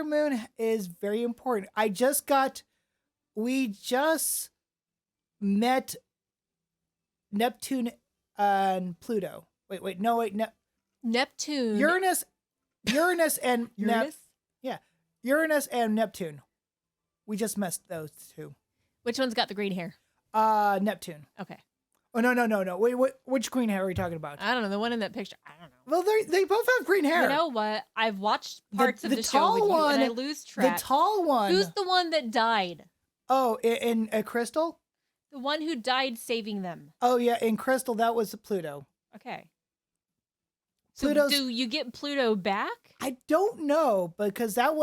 Moon is very important. We just met Neptune and Pluto. Wait, Neptune. Uranus and Uranus? Uranus and Neptune. We just met those two. Which one's got the green hair? Neptune. Okay. Oh, no. Wait, which green hair are we talking about? I don't know. The one in that picture. I don't know. Well, they both have green hair. You know what? I've watched parts of the show tall with you, one, and I lose track. The tall one. Who's the one that died? Oh, in Crystal? The one who died saving them. Oh, yeah, in Crystal, that was Pluto. Okay. So Pluto's, do you get Pluto back? I don't know, because that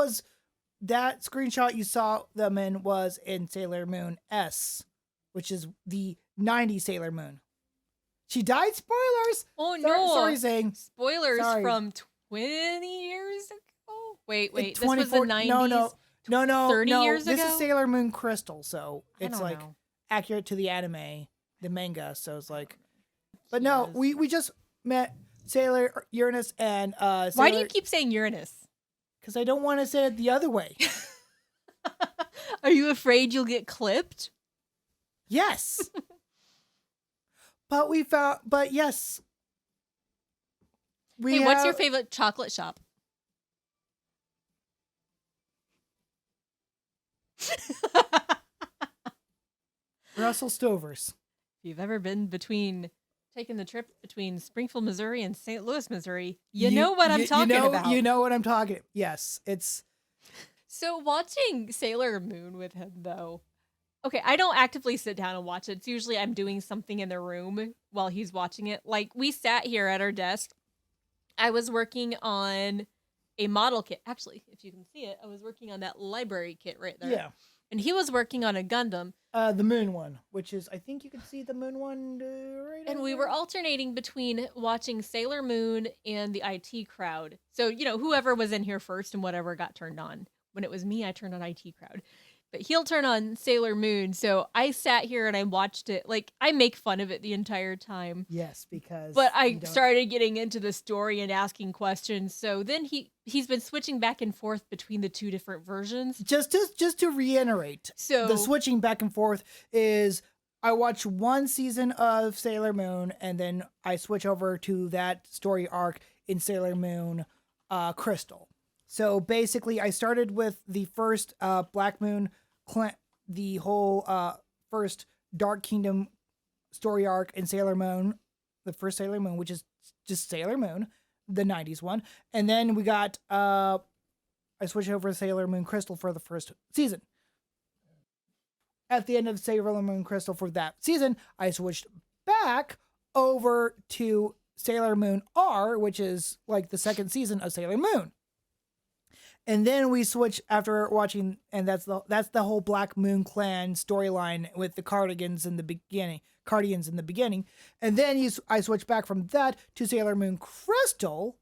screenshot you saw them in was in Sailor Moon S, which is the 90s Sailor Moon. She died? Spoilers! Oh, no. Sorry, Zane. Spoilers from 20 years ago? Wait. This was the 90s? No. 30 years ago? This is Sailor Moon Crystal, so it's I don't know. accurate to the anime, the manga, so it's like... But no, we just met Sailor Uranus and Why do you keep saying Uranus? Because I don't want to say it the other way. Are you afraid you'll get clipped? Yes. But yes. What's your favorite chocolate shop? Russell Stover's. If you've ever been taking the trip between Springfield, Missouri and St. Louis, Missouri, you know what I'm talking about. You know what I'm talking. Yes, it's... So watching Sailor Moon with him, though, okay, I don't actively sit down and watch it. It's usually I'm doing something in the room while he's watching it. Like, we sat here at our desk. I was working on a model kit. Actually, if you can see it, I was working on that library kit right there. Yeah. And he was working on a Gundam. The moon one, which is, I think you can see the moon one right And we were alternating between watching Sailor Moon and the IT crowd. So, whoever was in here first and whatever got turned on. When it was me, I turned on IT crowd. But he'll turn on Sailor Moon. So I sat here and I watched it. Like, I make fun of it the entire time. Yes, because... But I started getting into the story and asking questions. So then he's been switching back and forth between the two different versions. Just to reiterate, so the switching back and forth is I watch one season of Sailor Moon and then I switch over to that story arc in Sailor Moon Crystal. So basically, I started with the first Black Moon, the whole first Dark Kingdom story arc in Sailor Moon, the first Sailor Moon, which is just Sailor Moon, the 90s one. And then we got, I switched over to Sailor Moon Crystal for the first season. At the end of Sailor Moon Crystal for that season, I switched back over to Sailor Moon R, which is like the second season of Sailor Moon. And then we switch after watching, and that's the whole Black Moon Clan storyline with the Cardigans in the beginning. And then I switch back from that to Sailor Moon Crystal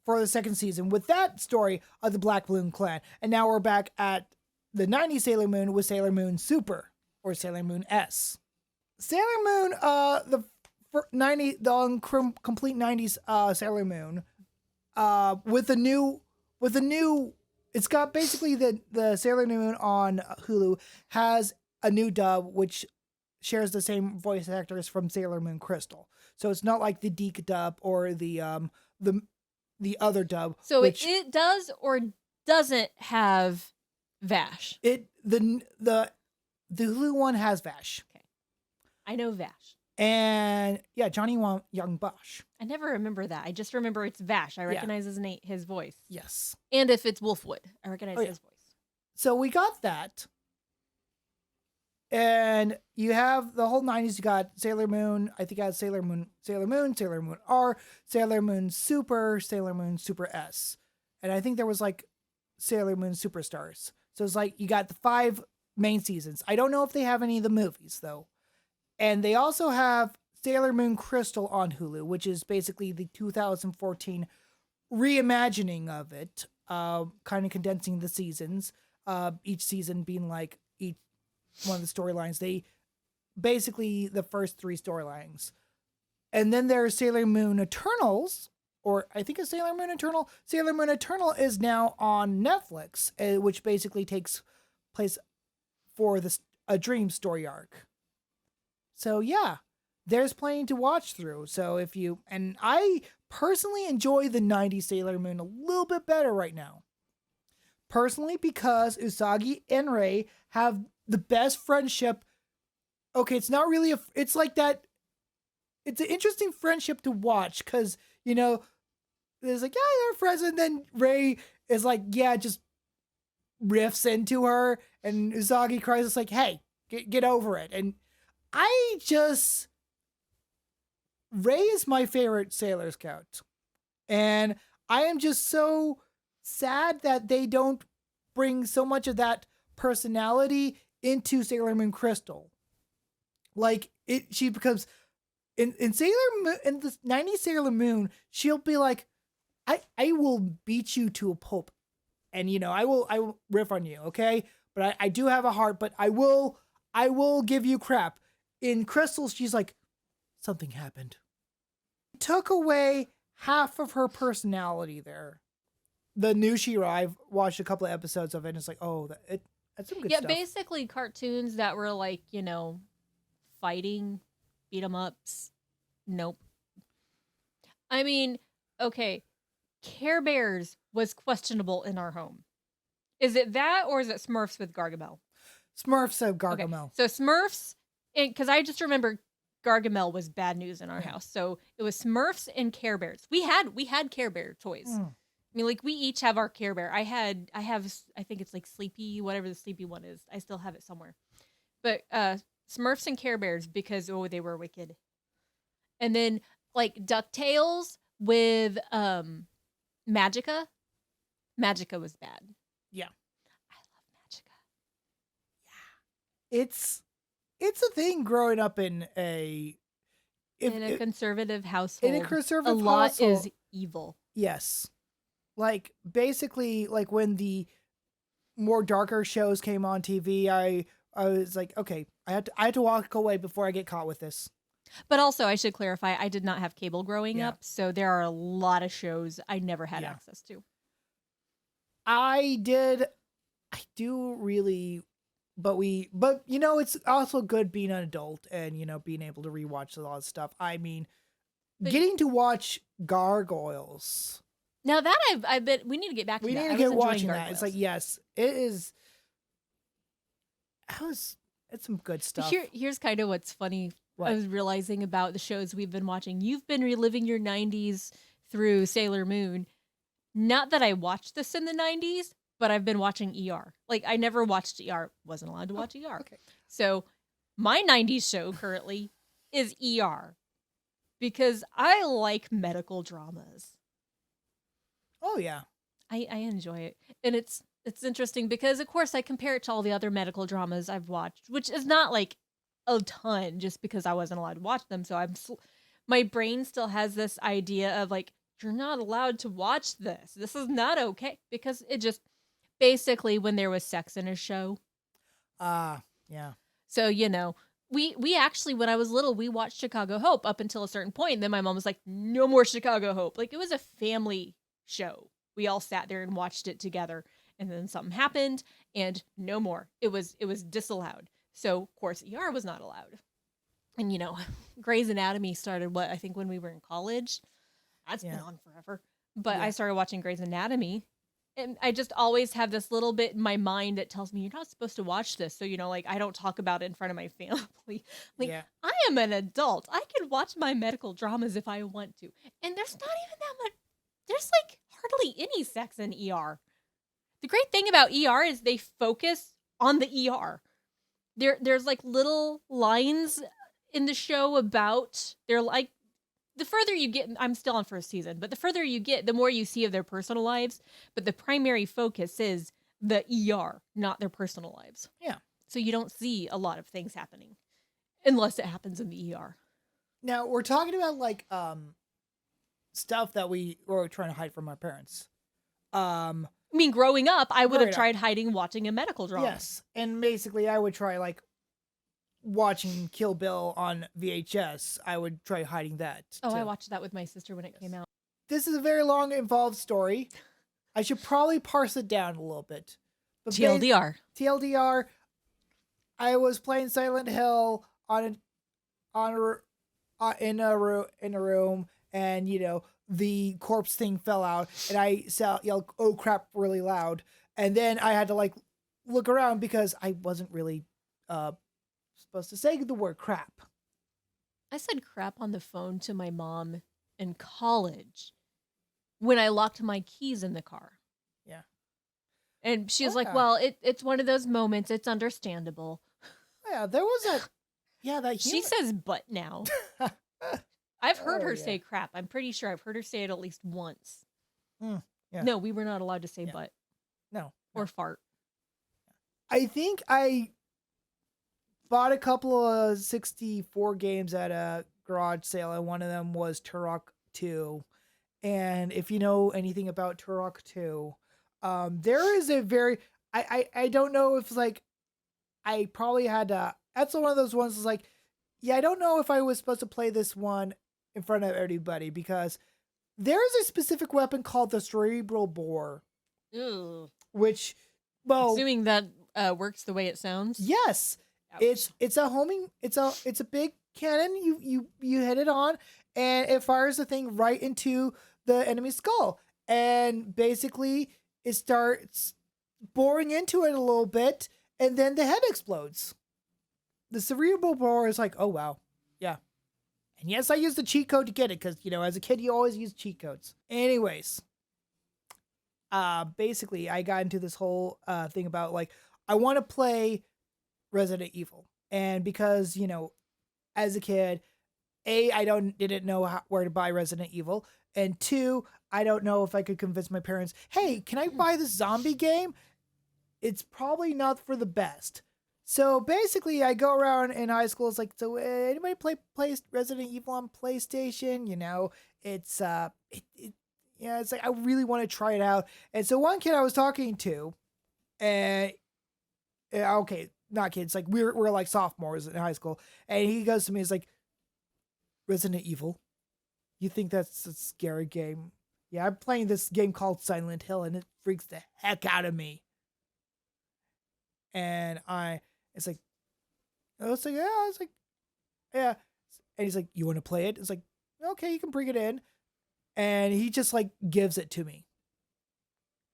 for the second season with that story of the Black Moon Clan. And now we're back at the 90s Sailor Moon with Sailor Moon Super or Sailor Moon S. Sailor Moon, the complete 90s Sailor Moon. With the new, it's got basically the Sailor Moon on Hulu has a new dub, which shares the same voice actors from Sailor Moon Crystal. So it's not like the Deke dub or the other dub. So it does or doesn't have Vash. The Hulu one has Vash. Okay. I know Vash. And yeah, Johnny Young Bosch. I never remember that. I just remember it's Vash. I recognize his voice. Yes. And if it's Wolfwood, I recognize his voice. So we got that. And you have the whole 90s. You got Sailor Moon. I think you had Sailor Moon R, Sailor Moon Super S. And I think there was like Sailor Moon Superstars. So it's like you got the 5 main seasons. I don't know if they have any of the movies though. And they also have Sailor Moon Crystal on Hulu, which is basically the 2014 reimagining of it, kind of condensing the seasons, each season being like each one of the storylines. They basically the first 3 storylines. And then there's Sailor Moon Eternals, or I think it's Sailor Moon Eternal. Sailor Moon Eternal is now on Netflix, which basically takes place for a dream story arc. So yeah, there's plenty to watch through. So and I personally enjoy the 90s Sailor Moon a little bit better right now. Personally, because Usagi and Rei have the best friendship. Okay, it's not really it's like that. It's an interesting friendship to watch because, there's like, yeah, they're friends. And then Rei is like, yeah, just riffs into her. And Usagi cries, it's like, hey, get over it. And Rei is my favorite Sailor Scout. And I am just so sad that they don't bring so much of that personality into Sailor Moon Crystal. Like, she becomes... In Sailor Moon, in the 90s Sailor Moon, she'll be like, I will beat you to a pulp. And, I will riff on you, okay? But I do have a heart, but I will give you crap. In Crystal, she's like, something happened. Took away half of her personality there. The new She-Ra, I've watched a couple of episodes of it, and it's like, oh, that's some good stuff. Yeah, basically cartoons that were like, fighting, beat 'em ups. Nope. I mean, okay, Care Bears was questionable in our home. Is it that, or is it Smurfs with Gargamel? Smurfs have Gargamel. Okay. So Smurfs, because I just remember Gargamel was bad news in our house. So it was Smurfs and Care Bears. We had Care Bear toys. I mean, like, we each have our Care Bear. I think it's like Sleepy, whatever the Sleepy one is. I still have it somewhere. But Smurfs and Care Bears, because they were wicked. And then like DuckTales with Magica. Magica was bad. Yeah. I love Magica. Yeah. It's a thing growing up in a conservative household. In a conservative household. A lot is evil. Yes. Like, basically, like, when the more darker shows came on TV, I was like, okay, I had to walk away before I get caught with this. But also, I should clarify, I did not have cable growing up, so there are a lot of shows I never had access to. I do really, but it's also good being an adult and, being able to rewatch a lot of stuff. I mean, getting to watch Gargoyles. Now that I've been, we need to get back to that. We need to get watching that. It's like, yes, it is. It's some good stuff. Here's kind of what's funny. What? I was realizing about the shows we've been watching. You've been reliving your 90s through Sailor Moon. Not that I watched this in the 90s, but I've been watching ER. Like, I never watched ER. Wasn't allowed to watch ER. Okay. So my 90s show currently is ER because I like medical dramas. Oh, yeah. I enjoy it. And it's interesting because, of course, I compare it to all the other medical dramas I've watched, which is not like a ton just because I wasn't allowed to watch them. So my brain still has this idea of like, you're not allowed to watch this. This is not okay. Because it just basically when there was sex in a show. Yeah. So, we actually, when I was little, we watched Chicago Hope up until a certain point. And then my mom was like, no more Chicago Hope. Like, it was a family show. We all sat there and watched it together. And then something happened and no more. It was disallowed. So, of course, ER was not allowed. And, Grey's Anatomy started, I think when we were in college. That's been on forever. But I started watching Grey's Anatomy. And I just always have this little bit in my mind that tells me you're not supposed to watch this. So, I don't talk about it in front of my family. I am an adult. I can watch my medical dramas if I want to. And there's not even that much. There's hardly any sex in ER. The great thing about ER is they focus on the ER. There's little lines in the show about the further you get, I'm still on first season, but the further you get, the more you see of their personal lives. But the primary focus is the ER, not their personal lives. Yeah. So you don't see a lot of things happening unless it happens in the ER. Now we're talking about stuff that we were trying to hide from our parents. I mean, growing up, I would have tried hiding watching a medical drama. Yes. And basically I would try watching Kill Bill on VHS. I would try hiding that. Oh, I watched that with my sister when it came out. this is a very long, involved story. I should probably parse it down a little bit. But TLDR, I was playing Silent Hill in a room, and the corpse thing fell out, and I yelled "Oh crap" really loud, and then I had to like look around because I wasn't really supposed to say the word crap. I said crap on the phone to my mom in college when I locked my keys in the car. Yeah. And she was like, well, it's one of those moments. It's understandable. Yeah, there was that She says but now. I've heard her say crap. I'm pretty sure I've heard her say it at least once. Yeah. No, we were not allowed to say but. No. Or fart. I think I bought a couple of 64 games at a garage sale, and one of them was Turok 2. And if you know anything about Turok 2, there is a very I don't know if like I probably had to. That's one of those ones that's like, yeah, I don't know if I was supposed to play this one in front of everybody because there is a specific weapon called the cerebral bore. Ew. Which, well, assuming that works the way it sounds. Yes. Ouch. It's a big cannon. You hit it on, and it fires the thing right into the enemy's skull, and basically it starts boring into it a little bit, and then the head explodes. The cerebral bore is like, oh wow, yeah. And yes, I used the cheat code to get it because as a kid you always use cheat codes. Anyways, basically I got into this whole thing about like I want to play Resident Evil, and because as a kid, I didn't know where to buy Resident Evil, and 2, I don't know if I could convince my parents, hey, can I buy this zombie game? It's probably not for the best. So basically, I go around in high school. It's like, so anybody play Resident Evil on PlayStation? It's it's like I really want to try it out. And so one kid I was talking to, and okay, not kids, like we're like sophomores in high school, and he goes to me, he's like, Resident Evil, you think that's a scary game? Yeah, I'm playing this game called Silent Hill, and it freaks the heck out of me. And it's like, yeah. And he's like, you want to play it? It's like, okay, you can bring it in. And he just like gives it to me.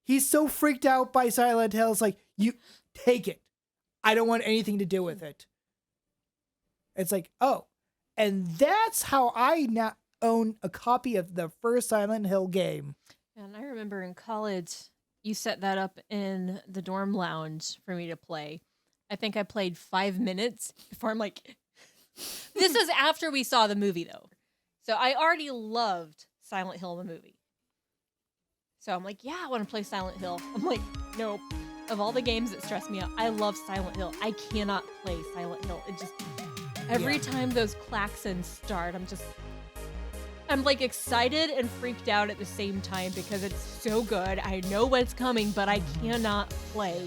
He's so freaked out by Silent Hill. It's like, you take it. I don't want anything to do with it. It's like, oh. And that's how I now own a copy of the first Silent Hill game. And I remember in college, you set that up in the dorm lounge for me to play. I think I played 5 minutes before I'm like, this is after we saw the movie though. So I already loved Silent Hill, the movie. So I'm like, yeah, I want to play Silent Hill. I'm like, nope. Of all the games that stress me out, I love Silent Hill. I cannot play Silent Hill. It just, every time those klaxons start, I'm like excited and freaked out at the same time because it's so good. I know what's coming, but I cannot play.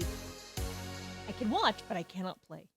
I can watch, but I cannot play.